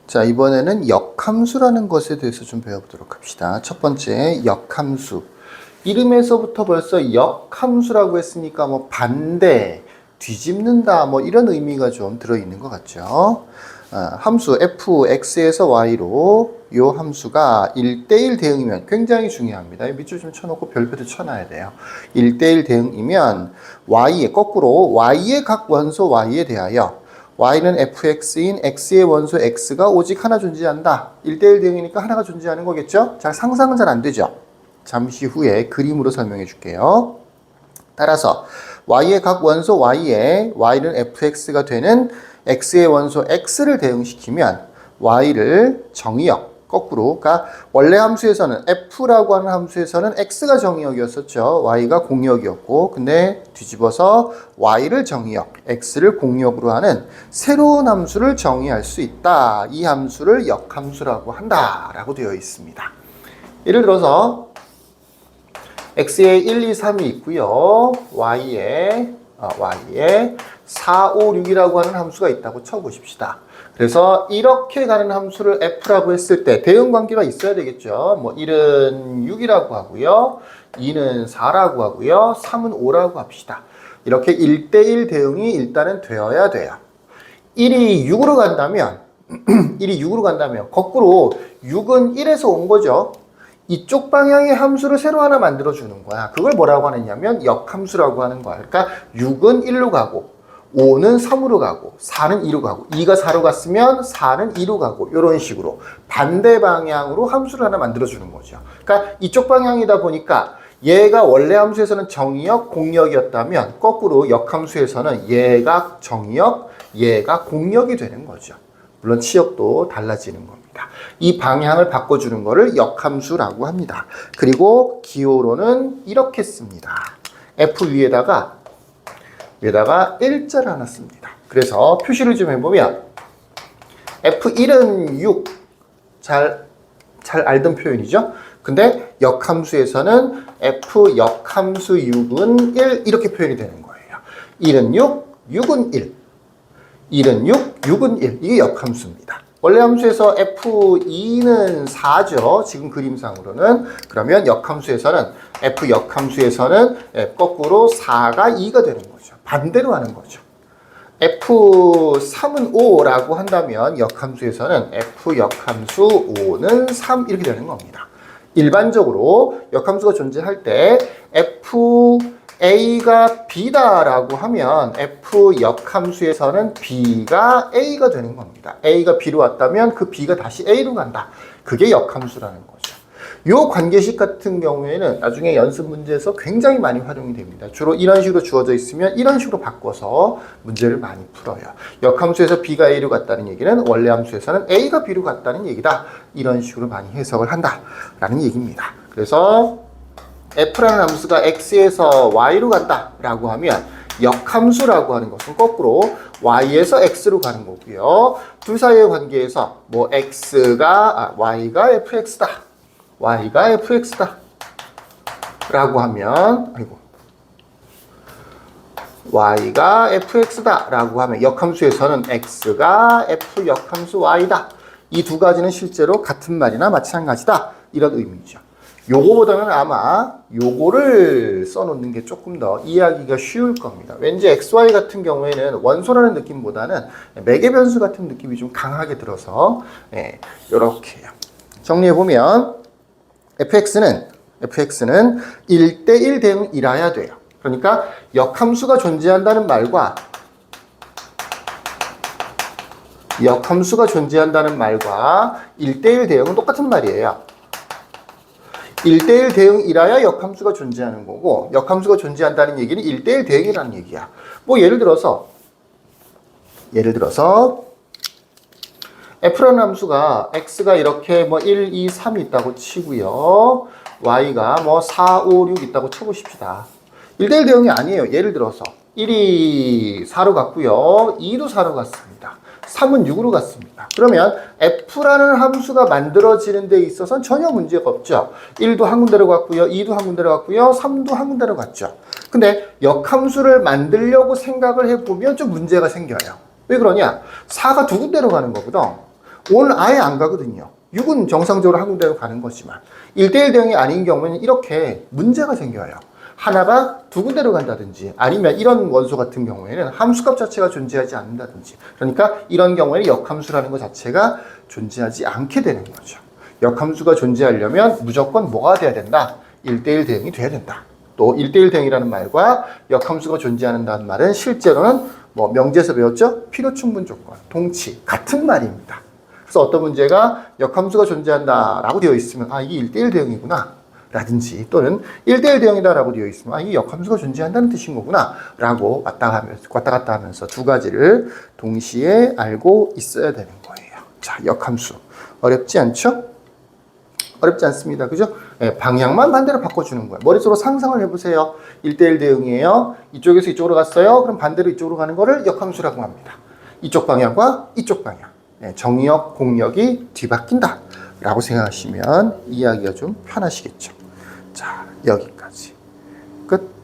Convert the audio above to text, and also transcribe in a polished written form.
자, 이번에는 역함수라는 것에 대해서 좀 배워보도록 합시다. 첫 번째, 역함수. 이름에서부터 벌써 역함수라고 했으니까 뭐 반대, 뒤집는다 뭐 이런 의미가 좀 들어있는 것 같죠. 함수 fx에서 y로 이 함수가 1대1 대응이면 굉장히 중요합니다. 밑줄 좀 쳐놓고 별표도 쳐놔야 돼요. 1대1 대응이면 y의 거꾸로 y의 각 원소 y에 대하여 y는 fx인 x의 원소 x가 오직 하나 존재한다. 1대1 대응이니까 하나가 존재하는 거겠죠? 잘 상상은 잘 안 되죠? 잠시 후에 그림으로 설명해 줄게요. 따라서 y의 각 원소 y에 y는 fx가 되는 x의 원소 x를 대응시키면 y를 정의역, 거꾸로, 그러니까 원래 함수에서는 f라고 하는 함수에서는 x가 정의역이었었죠. y가 공역이었고, 근데 뒤집어서 y를 정의역, x를 공역으로 하는 새로운 함수를 정의할 수 있다. 이 함수를 역함수라고 한다라고 되어 있습니다. 예를 들어서 x에 1, 2, 3이 있고요. y에 4, 5, 6이라고 하는 함수가 있다고 쳐보십시다. 그래서 이렇게 가는 함수를 f라고 했을 때 대응 관계가 있어야 되겠죠. 뭐 1은 6이라고 하고요. 2는 4라고 하고요. 3은 5라고 합시다. 이렇게 1대1 대응이 일단은 되어야 돼요. 1이 6으로 간다면 1이 6으로 간다면 거꾸로 6은 1에서 온 거죠. 이쪽 방향의 함수를 새로 하나 만들어주는 거야. 그걸 뭐라고 하느냐면 역함수라고 하는 거야. 그러니까 6은 1로 가고 5는 3으로 가고 4는 2로 가고 2가 4로 갔으면 4는 2로 가고 이런 식으로 반대 방향으로 함수를 하나 만들어주는 거죠. 그러니까 이쪽 방향이다 보니까 얘가 원래 함수에서는 정의역, 공역이었다면 거꾸로 역함수에서는 얘가 정의역, 얘가 공역이 되는 거죠. 물론 치역도 달라지는 겁니다. 이 방향을 바꿔주는 거를 역함수라고 합니다. 그리고 기호로는 이렇게 씁니다. F 위에다가 1자를 하나 씁니다. 그래서 표시를 좀 해보면 F1은 6, 잘 알던 표현이죠. 근데 역함수에서는 F 역함수 6은 1 이렇게 표현이 되는 거예요. 1은 6, 6은 1. 1은 6, 6은 1. 이게 역함수입니다. 원래 함수에서 F2는 4죠. 지금 그림상으로는. 그러면 역함수에서는 F 역함수에서는 거꾸로 4가 2가 되는 거죠. 반대로 하는 거죠. F3은 5라고 한다면 역함수에서는 F 역함수 5는 3 이렇게 되는 겁니다. 일반적으로 역함수가 존재할 때 A가 B다라고 하면 F 역함수에서는 B가 A가 되는 겁니다. A가 B로 왔다면 그 B가 다시 A로 간다. 그게 역함수라는 거죠. 요 관계식 같은 경우에는 나중에 연습 문제에서 굉장히 많이 활용이 됩니다. 주로 이런 식으로 주어져 있으면 이런 식으로 바꿔서 문제를 많이 풀어요. 역함수에서 B가 A로 갔다는 얘기는 원래 함수에서는 A가 B로 갔다는 얘기다. 이런 식으로 많이 해석을 한다라는 얘기입니다. 그래서 f라는 함수가 x에서 y로 간다라고 하면 역함수라고 하는 것은 거꾸로 y에서 x로 가는 거고요. 둘 사이의 관계에서 뭐 y가 fx다. y가 fx다. 라고 하면 y가 fx다 라고 하면 역함수에서는 x가 f 역함수 y다. 이 두 가지는 실제로 같은 말이나 마찬가지다. 이런 의미죠. 요거보다는 아마 요거를 써놓는 게 조금 더 이해하기가 쉬울 겁니다. 왠지 XY 같은 경우에는 원소라는 느낌보다는 매개 변수 같은 느낌이 좀 강하게 들어서 요렇게요. 정리해보면 fx는 1대1 대응이라야 돼요. 그러니까 역함수가 존재한다는 말과 1대1 대응은 똑같은 말이에요. 1대1 대응이라야 역함수가 존재하는 거고 역함수가 존재한다는 얘기는 1대1 대응이라는 얘기야. 뭐 예를 들어서 f라는 함수가 x가 이렇게 뭐 1, 2, 3 있다고 치고요. y가 뭐 4, 5, 6 있다고 쳐보십시다. 1대1 대응이 아니에요. 예를 들어서 1이 4로 갔고요. 2도 4로 갔습니다. 3은 6으로 갔습니다. 그러면 f라는 함수가 만들어지는 데 있어서는 전혀 문제가 없죠. 1도 한 군데로 갔고요. 2도 한 군데로 갔고요. 3도 한 군데로 갔죠. 근데 역함수를 만들려고 생각을 해보면 좀 문제가 생겨요. 왜 그러냐? 4가 두 군데로 가는 거거든. 5는 아예 안 가거든요. 6은 정상적으로 한 군데로 가는 거지만 1대1 대응이 아닌 경우에는 이렇게 문제가 생겨요. 하나가 두 군데로 간다든지 아니면 이런 원소 같은 경우에는 함수값 자체가 존재하지 않는다든지, 그러니까 이런 경우에는 역함수라는 것 자체가 존재하지 않게 되는 거죠. 역함수가 존재하려면 무조건 뭐가 돼야 된다? 1대1 대응이 돼야 된다. 또 1대1 대응이라는 말과 역함수가 존재한다는 말은 실제로는 뭐 명제에서 배웠죠? 필요충분 조건, 동치 같은 말입니다. 그래서 어떤 문제가 역함수가 존재한다라고 되어 있으면 아 이게 1대1 대응이구나 라든지, 또는 1대1 대응이다라고 되어 있으면 아 이게 역함수가 존재한다는 뜻인 거구나 라고 왔다 갔다 하면서 두 가지를 동시에 알고 있어야 되는 거예요. 자, 역함수 어렵지 않죠? 어렵지 않습니다. 그죠? 네, 방향만 반대로 바꿔주는 거예요. 머릿속으로 상상을 해보세요. 1대1 대응이에요. 이쪽에서 이쪽으로 갔어요. 그럼 반대로 이쪽으로 가는 거를 역함수라고 합니다. 이쪽 방향과 이쪽 방향. 네, 정역, 공역이 뒤바뀐다 라고 생각하시면 이해하기가 좀 편하시겠죠. 자, 여기까지. 끝.